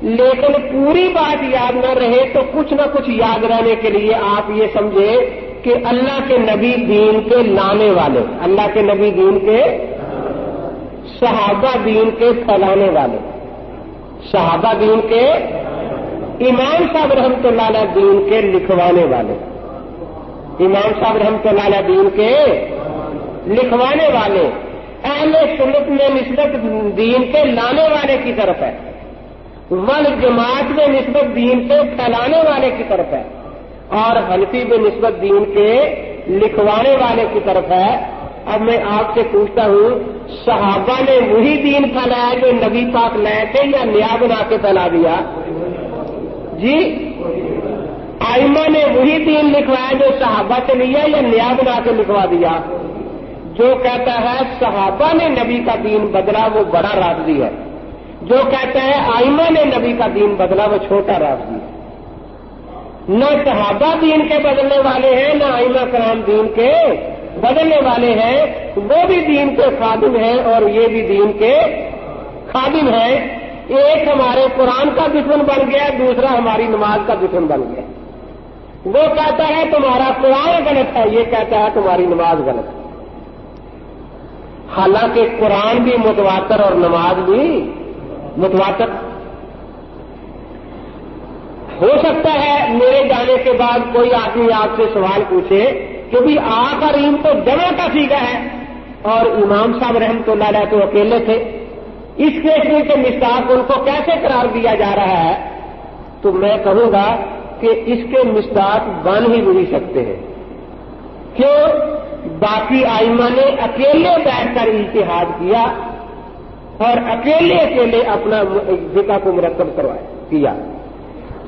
لیکن پوری بات یاد نہ رہے تو کچھ نہ کچھ یاد رہنے کے لیے آپ یہ سمجھے کہ اللہ کے نبی دین کے لانے والے، اللہ کے نبی دین کے، صحابہ دین کے پھیلانے والے، صحابہ دین کے، امام صاحب رحمۃ اللہ علیہ دین کے لکھوانے والے، امام صاحب رحمۃ اللہ علیہ دین کے لکھوانے والے، اہل سنت میں نسبت دین کے لانے والے کی طرف ہے، والجماعت میں نسبت دین کے پھیلانے والے کی طرف ہے، اور حنفی میں نسبت دین کے لکھوانے والے کی طرف ہے۔ اب میں آپ سے پوچھتا ہوں صحابہ نے وہی دین پھیلایا جو نبی پاک لائے تھے یا نیا بنا کے پھیلا دیا؟ جی، ائمہ نے وہی دین لکھوایا جو صحابہ سے لیا یا نیا بنا کے لکھوا دیا؟ جو کہتا ہے صحابہ نے نبی کا دین بدلا وہ بڑا رافضی ہے، جو کہتا ہے ائمہ نے نبی کا دین بدلا وہ چھوٹا رافضی ہے۔ نہ صحابہ دین کے بدلنے والے ہیں نہ ائمہ کرام دین کے بدلنے والے ہیں، وہ بھی دین کے خادم ہیں اور یہ بھی دین کے خادم ہیں۔ ایک ہمارے قرآن کا دشمن بن گیا، دوسرا ہماری نماز کا دشمن بن گیا۔ وہ کہتا ہے تمہارا قرآن غلط ہے، یہ کہتا ہے تمہاری نماز غلط ہے، حالانکہ قرآن بھی متواتر اور نماز بھی متواتر۔ ہو سکتا ہے میرے جانے کے بعد کوئی آدمی آپ سے سوال پوچھے کہ بھی آخرین تو جمع کا سیگا ہے اور امام صاحب رحمۃ اللہ علیہ تو اکیلے تھے، اس فیصلے کے مصداق ان کو کیسے قرار دیا جا رہا ہے؟ تو میں کہوں گا کہ اس کے مصداق بن ہی نہیں سکتے ہیں۔ کیوں؟ باقی ائمہ نے اکیلے بیٹھ کر اجتہاد کیا اور اکیلے اپنا فقہ کو مرتب کیا۔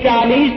40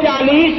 40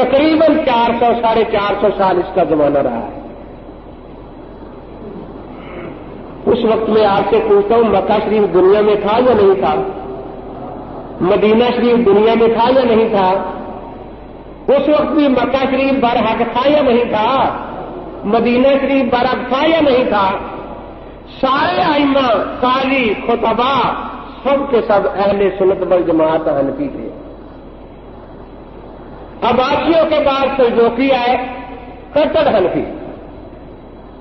تقریباً 400 ساڑھے 400 سال اس کا زمانہ رہا ہے۔ اس وقت میں آپ سے پوچھتا ہوں، مکہ شریف دنیا میں تھا یا نہیں تھا؟ مدینہ شریف دنیا میں تھا یا نہیں تھا؟ اس وقت بھی مکہ شریف برحق تھا یا نہیں تھا؟ مدینہ شریف برحق تھا یا نہیں تھا؟ سارے ائمہ، قاضی، خطبا سب کے سب اہل سنت والجماعت حنفی تھے۔ عباسیوں کے بعد سلجوقی آئے، کٹر حنفی،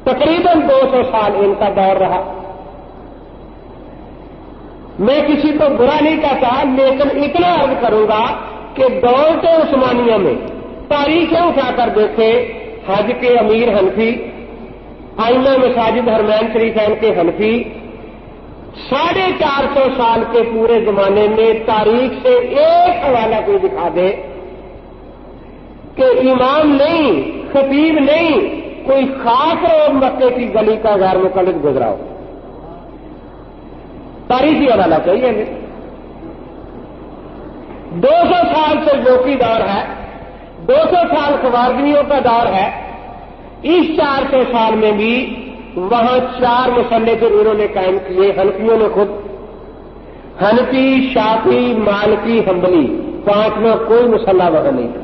تقریباً 200 سال ان کا دور رہا۔ میں کسی کو برا نہیں کہتا، لیکن اتنا عرض کروں گا کہ دولت عثمانیہ میں تاریخیں اٹھا کر دیکھے، حج کے امیر حنفی، ائمہ مساجد حرمین شریفین کے حنفی، 450 سال کے پورے زمانے میں تاریخ سے ایک حوالہ کوئی دکھا دے کہ امام نہیں، خطیب نہیں، کوئی خاص روز مکے کی گلی کا غیر مقلد گزرا ہو۔ تاریخی حوالہ چاہیے ہمیں۔ 200 سال سے سلجوقی دور ہے، 200 سال خوارزمیوں کا دور ہے۔ اس 400 سال میں بھی وہاں 4 مسلح جو انہوں نے قائم کیے، حنفیوں نے خود، حنفی، شافعی، مالکی، حنبلی، 5واں کوئی مسلح وہاں نہیں تھا۔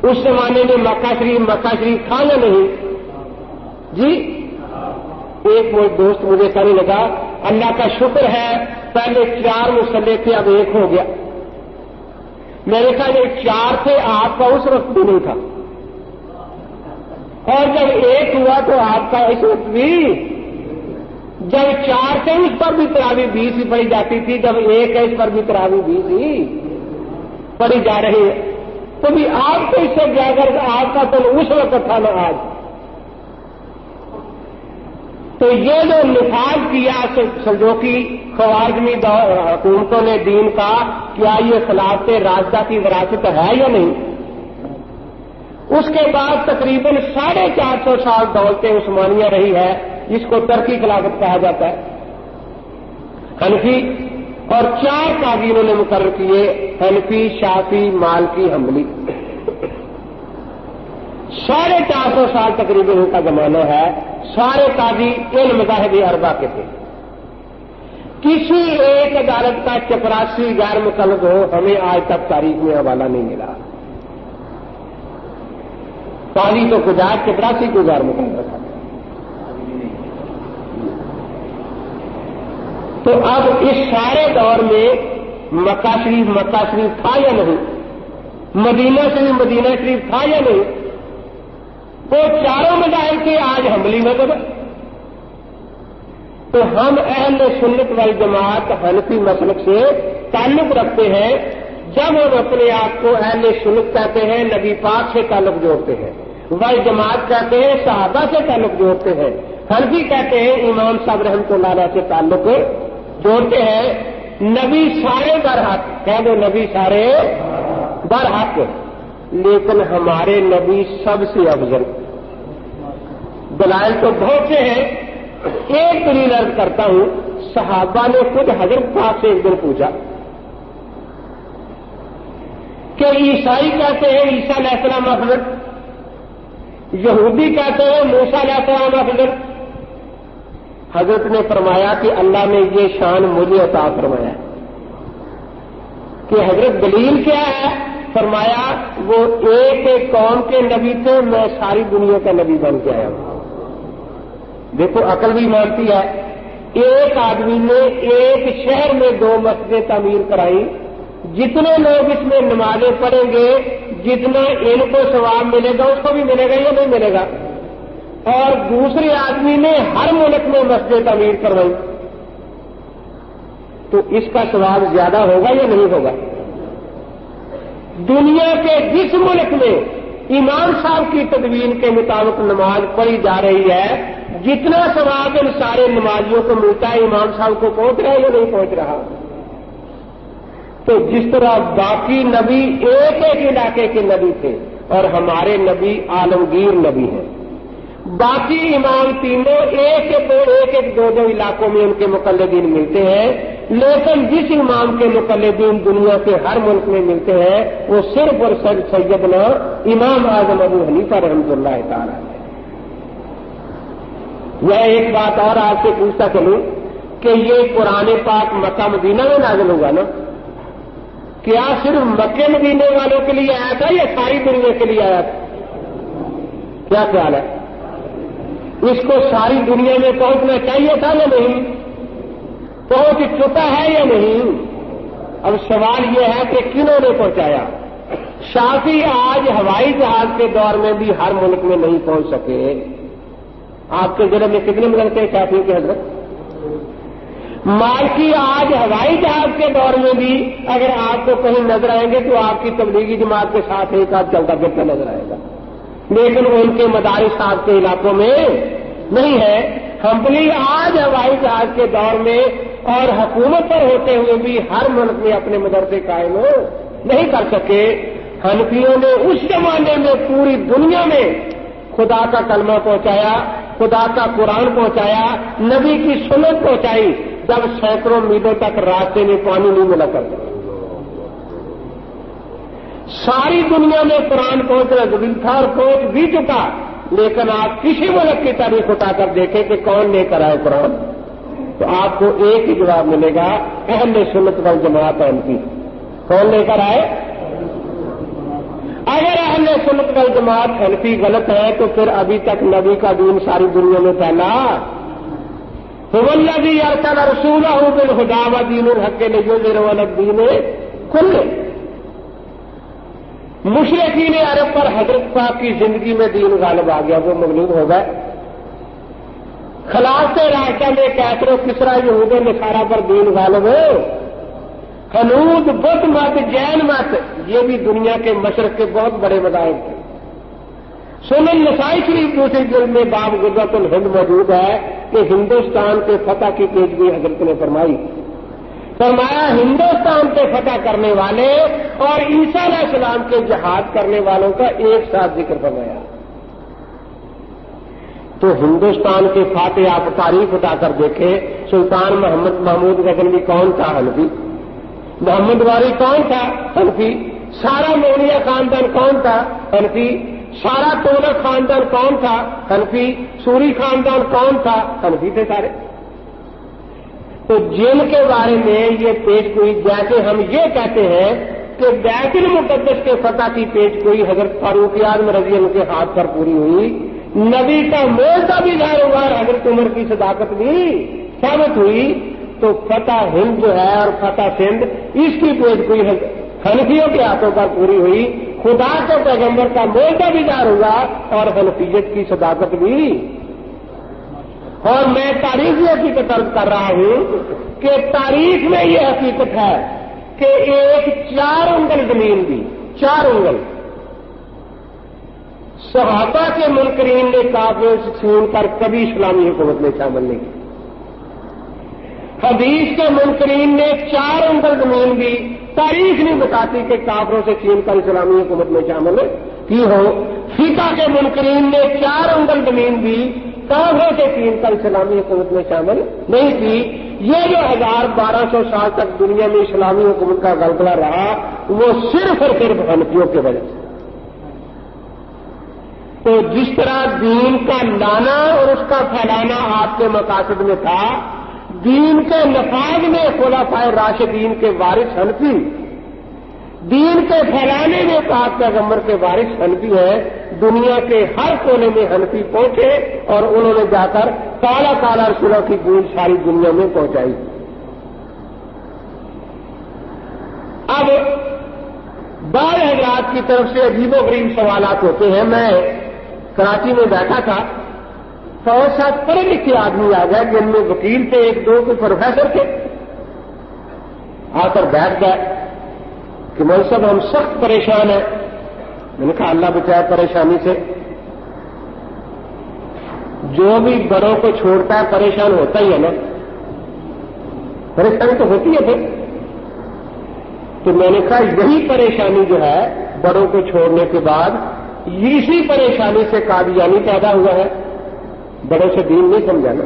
اس زمانے میں مکہ شریف تھا یا نہیں؟ جی، ایک وہ دوست مجھے کہنے لگا، اللہ کا شکر ہے پہلے 4 مسلح تھے، اب 1 ہو گیا۔ میں نے کہا یہ 4 تھے، آپ کا اس وقت بھی نہیں تھا، اور جب 1 ہوا تو آپ کا اس وقت بھی، جب 4 تھے اس پر بھی تراویح 20 ہی پڑھی جاتی تھی، جب 1 ہے اس پر بھی تراویح 20 ہی پڑھی جا رہی ہے، تو بھی آپ کو اس سے زیادہ آپ کا تو اس وقت تھا نا آج۔ تو یہ جو نفاذ کیا سلجوقی خوارزمی حکومتوں نے دین کا، کیا یہ خلافت راشدہ کی وراثت ہے یا نہیں؟ اس کے بعد تقریباً 450 سال دولت عثمانیہ رہی ہے، جس کو ترکی خلافت کہا جاتا ہے۔ حنفی اور 4 قاضی انہوں نے مقرر کیے، حنفی، شافعی، مالکی، حنبلی۔ 450 سال تقریباً ان کا زمانہ ہے۔ سارے قاضی ان مذاہب اربعہ کے تھے۔ کسی ایک عدالت کا چپراسی غیر مقلد ہو، ہمیں آج تک تاریخ میں حوالہ نہیں ملا۔ قاضی تو خدا چپراسی کو غیر مقلد رکھا۔ تو اب اس سارے دور میں مکہ شریف تھا یا نہیں؟ مدینہ شریف تھا یا نہیں؟ وہ 4 مذاہب کے آج حنبلی مذہب۔ تو ہم اہل سنت والجماعت حنفی مسلک سے تعلق رکھتے ہیں۔ جب ہم اپنے آپ کو اہل سنت کہتے ہیں، نبی پاک سے تعلق جوڑتے ہیں، والجماعت کہتے ہیں، صحابہ سے تعلق جوڑتے ہیں، حنفی کہتے ہیں امام صاحب رحمۃ اللہ علیہ سے تعلق جوڑتے ہیں۔ نبی سارے برحق، کہہ دو نبی سارے برحق، لیکن ہمارے نبی سب سے افضل۔ دلائل تو بہت سے ہیں، ایک دلیل عرض کرتا ہوں۔ صحابہ نے خود حضرت پاک سے ایک دن پوچھا کہ عیسائی کہتے ہیں عیسیٰ علیہ السلام افضل، یہودی کہتے ہیں موسیٰ علیہ السلام افضل۔ حضرت نے فرمایا کہ اللہ نے یہ شان مجھے عطا فرمایا ہے کہ حضرت دلیل کیا ہے؟ فرمایا وہ ایک قوم کے نبی تھے، میں ساری دنیا کا نبی بن کے آیا ہوں۔ دیکھو عقل بھی مانتی ہے۔ ایک آدمی نے ایک شہر میں 2 مسجدیں تعمیر کرائی، جتنے لوگ اس میں نمازیں پڑھیں گے، جتنا ان کو ثواب ملے گا اس کو بھی ملے گا یا نہیں ملے گا؟ اور دوسرے آدمی نے ہر ملک میں مسجد تعمیر کروائی، تو اس کا ثواب زیادہ ہوگا یا نہیں ہوگا؟ دنیا کے جس ملک میں امام صاحب کی تدوین کے مطابق نماز پڑھی جا رہی ہے، جتنا ثواب ان سارے نمازیوں کو ملتا ہے، امام صاحب کو پہنچ رہا ہے یا نہیں پہنچ رہا؟ تو جس طرح باقی نبی ایک علاقے کے نبی تھے اور ہمارے نبی عالمگیر نبی ہیں، باقی امام تینوں ایک دو علاقوں میں ان کے مقلدین ملتے ہیں، لیکن جس امام کے مقلدین دنیا کے ہر ملک میں ملتے ہیں وہ صرف اور صرف سیدنا امام اعظم ابو حنیفہ رحمۃ اللہ تعالی ہے۔ میں ایک بات اور آپ سے پوچھتا چلوں کہ یہ قرآن پاک مکہ مدینہ میں نازل ہوگا نا؟ کیا صرف مکے مدینے والوں کے لیے آیا تھا یا ساری دنیا کے لیے آیا تھا؟ کیا خیال ہے؟ اس کو ساری دنیا میں پہنچنا چاہیے تھا یا نہیں؟ پہنچ چکا ہے یا نہیں؟ اب سوال یہ ہے کہ کنہوں نے پہنچایا؟ شافی آج ہوائی جہاز کے دور میں بھی ہر ملک میں نہیں پہنچ سکے۔ آپ کے ذرا میں کتنے ملک ہیں شافی کی حضرت؟ مالکی آج ہوائی جہاز کے دور میں بھی اگر آپ کو کہیں نظر آئیں گے تو آپ کی تبلیغی جماعت کے ساتھ ایک آدھ چلتا پھرتا نظر آئے گا، لیکن ان کے مدارس آپ کے علاقوں میں نہیں ہے۔ حنبلی آج ہوائی جہاز کے دور میں اور حکومت پر ہوتے ہوئے بھی ہر ملک میں اپنے مدرسے قائم نہیں کر سکے۔ حنفیوں نے اس زمانے میں پوری دنیا میں خدا کا کلمہ پہنچایا، خدا کا قرآن پہنچایا، نبی کی سنت پہنچائی، جب سینکڑوں میلوں تک راستے میں پانی نہیں ملا کرتا۔ ساری دنیا میں قرآن پہنچنا ضروری تھا اور پہنچ بھی چکا، لیکن آپ کسی ملک کی تاریخ اٹھا کر دیکھیں کہ کون لے کر آئے قرآن، تو آپ کو ایک ہی جواب ملے گا، اہل سنت والجماعت حنفی۔ کون لے کر آئے؟ اگر اہل سنت والجماعت حنفی غلط ہے تو پھر ابھی تک نبی کا دین ساری دنیا میں پھیلا۔ هو الذی ارسل رسولہ بالہدی ودین الحق لیظہرہ علی الدین کلہ۔ مشرکین عرب پر حضرت پاک کی زندگی میں دین غالب آ گیا، وہ مغلوب ہو گئے۔ خلافت راشدہ میں کیسر و کسریٰ یہود و نصارہ پر دین غالب ہو۔ ہنود، بدھ مت، جین مت، یہ بھی دنیا کے مشرق کے بہت بڑے مذاہب تھے۔ سنن نسائی شریف دوسری جلد میں باب غزوۃ الہند موجود ہے کہ ہندوستان کے فتح کی پیشگوئی حضرت نے فرمایا ہندوستان کے فتح کرنے والے اور عیسیٰ علیہ السلام کے جہاد کرنے والوں کا ایک ساتھ ذکر فرمایا۔ تو ہندوستان کے فاتح آپ تاریخ اٹھا کر دیکھیں، سلطان محمد محمود غزنوی کون تھا؟ حنفی۔ محمد والی کون تھا؟ حنفی۔ سارا مونیا خاندان کون تھا؟ حنفی۔ سارا تولک خاندان کون تھا؟ حنفی۔ سوری خاندان کون تھا؟ حنفی تھے سارے۔ تو جن کے بارے میں یہ پیش گوئی، جیسے ہم یہ کہتے ہیں کہ بیت المقدس کے فتح کی پیش گوئی حضرت فاروق اعظم رضی اللہ عنہ کے ہاتھ پر پوری ہوئی، نبی کا معجزہ بھی ظاہر ہوا اور حضرت عمر کی صداقت بھی ثابت ہوئی، تو فتح ہند جو ہے اور فتح سندھ، اس کی پیش گوئی حنفیوں کے ہاتھوں پر پوری ہوئی، خدا کے پیغمبر کا معجزہ بھی ظاہر ہوا اور حنفیت کی صداقت بھی۔ اور میں تاریخی حقیقت عرض کر رہا ہوں کہ تاریخ میں یہ حقیقت ہے کہ ایک 4 انگل زمین بھی، 4 انگل صحابہ کے منکرین نے کافروں سے چھین کر کبھی اسلامی حکومت میں شامل نہیں کی۔ حدیث کے منکرین نے 4 انگل زمین بھی، تاریخ نہیں بتاتی کہ کافروں سے چھین کر اسلامی حکومت میں شامل کی ہو۔ فقہ کے منکرین نے 4 انگل زمین بھی، کافروں سے چھین کر اسلامی حکومت میں شامل نہیں کی۔ یہ جو 1200 سال تک دنیا میں اسلامی حکومت کا غلبہ رہا، وہ صرف اور صرف حنفیوں کی وجہ سے۔ تو جس طرح دین کا لانا اور اس کا پھیلانا آپ کے مقاصد میں تھا، دین کے نفاذ میں خلفائے راشدین کے وارث حنفی، دین کے پھیلانے میں پاک پیغمبر کے وارث حنفی ہیں۔ دنیا کے ہر کونے میں حنفی پہنچے اور انہوں نے جا کر کالا کالا رسولوں کی گونج ساری دنیا میں پہنچائی۔ اب بعض حضرات کی طرف سے عجیب و غریب سوالات ہوتے ہیں۔ میں کراچی میں بیٹھا تھا، 100 پڑھے لکھے آدمی آ گئے، جن میں وکیل تھے، 1-2 کوئی پروفیسر تھے، آ کر بیٹھ گئے کہ مول صاحب ہم سخت پریشان ہیں۔ میں نے کہا اللہ بچائے پریشانی سے، جو بھی بڑوں کو چھوڑتا ہے پریشان ہوتا ہی ہے نا، پریشانی تو ہوتی ہے پھر۔ تو میں نے کہا یہی پریشانی جو ہے بڑوں کو چھوڑنے کے بعد، اسی پریشانی سے قادیانی پیدا ہوا ہے، بڑوں سے دین نہیں سمجھانا،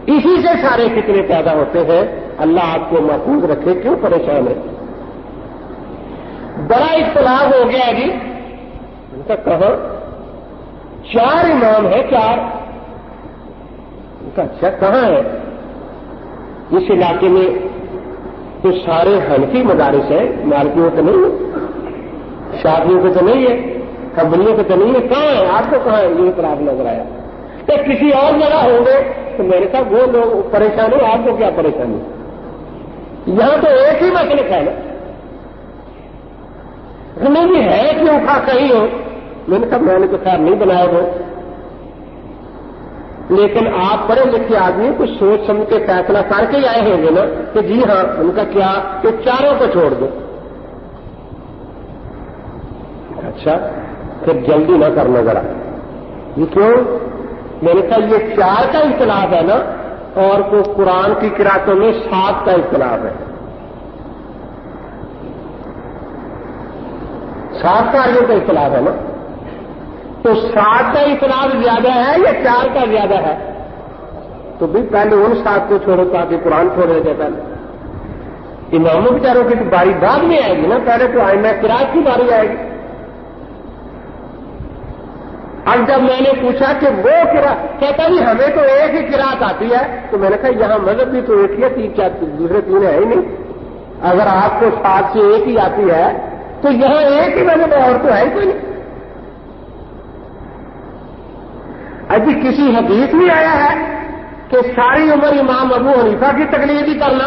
اسی سے سارے فتنے پیدا ہوتے ہیں۔ اللہ آپ کو محفوظ رکھے، کیوں پریشان ہے؟ بڑا اختلاف ہو گیا جی، ان کا کہاں 4 امام ہے، 4، ان کا اچھا کہاں ہے؟ اس علاقے میں تو سارے حنفی مدارس ہیں، مالکیوں کے نہیں ہے، شافعیوں کے تو نہیں ہے، حنبلیوں کے تو نہیں ہے، کہاں ہے؟ آپ کو کہاں ہے یہ اختلاف نظر آیا؟ تو کسی اور جگہ ہوں گے تو میرے ساتھ وہ لوگ پریشان ہو، آپ کو کیا پریشانی؟ یہاں تو ایک ہی مسلک ہے نا، نہیں بھی ہے کیوں تھا کہیں ہو؟ میں نے کہا میں نے تو خیر نہیں بنایا وہ، لیکن آپ پڑھے لکھے آدمی کچھ سوچ سمجھ کے فیصلہ کر کے آئے ہوں گے نا کہ جی ہاں، ان کا کیا کہ 4 کو چھوڑ دو۔ اچھا پھر جلدی نہ کرنا ذرا، یہ کیوں؟ میں نے کہا یہ 4 کا اختلاف ہے نا، اور کو قرآن کی قراتوں میں 7 کا اختلاف ہے، 7 کاریوں کا اختلاف ہے نا، تو 7 کا اختلاف زیادہ ہے یا 4 کا زیادہ ہے؟ تو بھی پہلے ان 7 کو چھوڑو تاکہ قرآن چھوڑنے کے پہلے اماموں بیچاروں کی باری بعد میں آئے گی نا، پہلے تو ائمہ قرات کی باری آئے گی۔ اب جب میں نے پوچھا کہ وہ قرات، کہتا جی ہمیں تو ایک ہی قرات آتی ہے، تو میں نے کہا یہاں مذہب بھی تو ایک ہی ہے، 3 دوسرے 3 ہے ہی نہیں، اگر آپ کو 7 سے ایک ہی آتی ہے تو یہاں ایک ہی مذہب ہے، اور تو ہے ہی کوئی نہیں۔ ابھی کسی حدیث میں آیا ہے کہ ساری عمر امام ابو حنیفہ کی تقلید ہی کرنا؟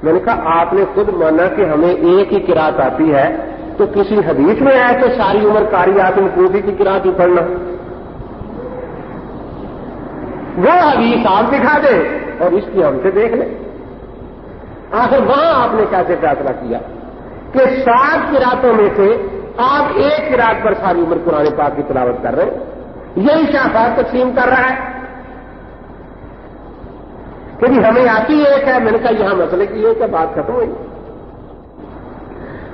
میں نے کہا آپ نے خود مانا کہ ہمیں ایک ہی قرات آتی ہے، تو کسی حدیث میں آیا کہ ساری عمر قاری آدم کوفی کی قرات ہی پڑھنا؟ وہ حدیث آپ دکھا دیں اور اس کی ہم سے دیکھ لیں، آخر وہاں آپ نے کیسے فیصلہ کیا کہ 7 قراتوں میں سے آپ ایک قرات پر ساری عمر قرآن پاک کی تلاوت کر رہے ہیں؟ یہی شافعی تقسیم کر رہا ہے کہ جی ہمیں آتی ایک ہے۔ میں نے کہا یہاں مسئلے کی ایک ہے، بات ختم ہوئی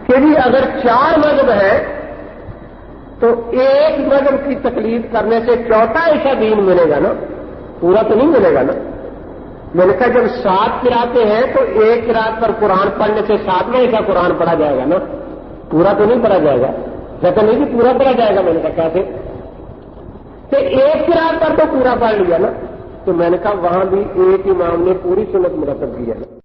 کہ جی اگر 4 مذہب ہیں تو ایک مذہب کی تقلید کرنے سے 4تھا ایسا دین ملے گا نا، پورا تو نہیں ملے گا نا۔ میں نے کہا جب 7 قراتیں ہیں تو ایک قرات پر قرآن پڑھنے سے 7واں ایسا قرآن پڑھا جائے گا نا، پورا تو نہیں پڑھا جائے گا۔ کہتا نہیں کہ پورا پڑھا جائے گا۔ میں نے کہا کیسے؟ کہ ایک قرات پر تو پورا پڑھ لیا نا۔ تو میں نے کہا وہاں بھی ایک امام نے پوری سنت مرتب کی ہے نا۔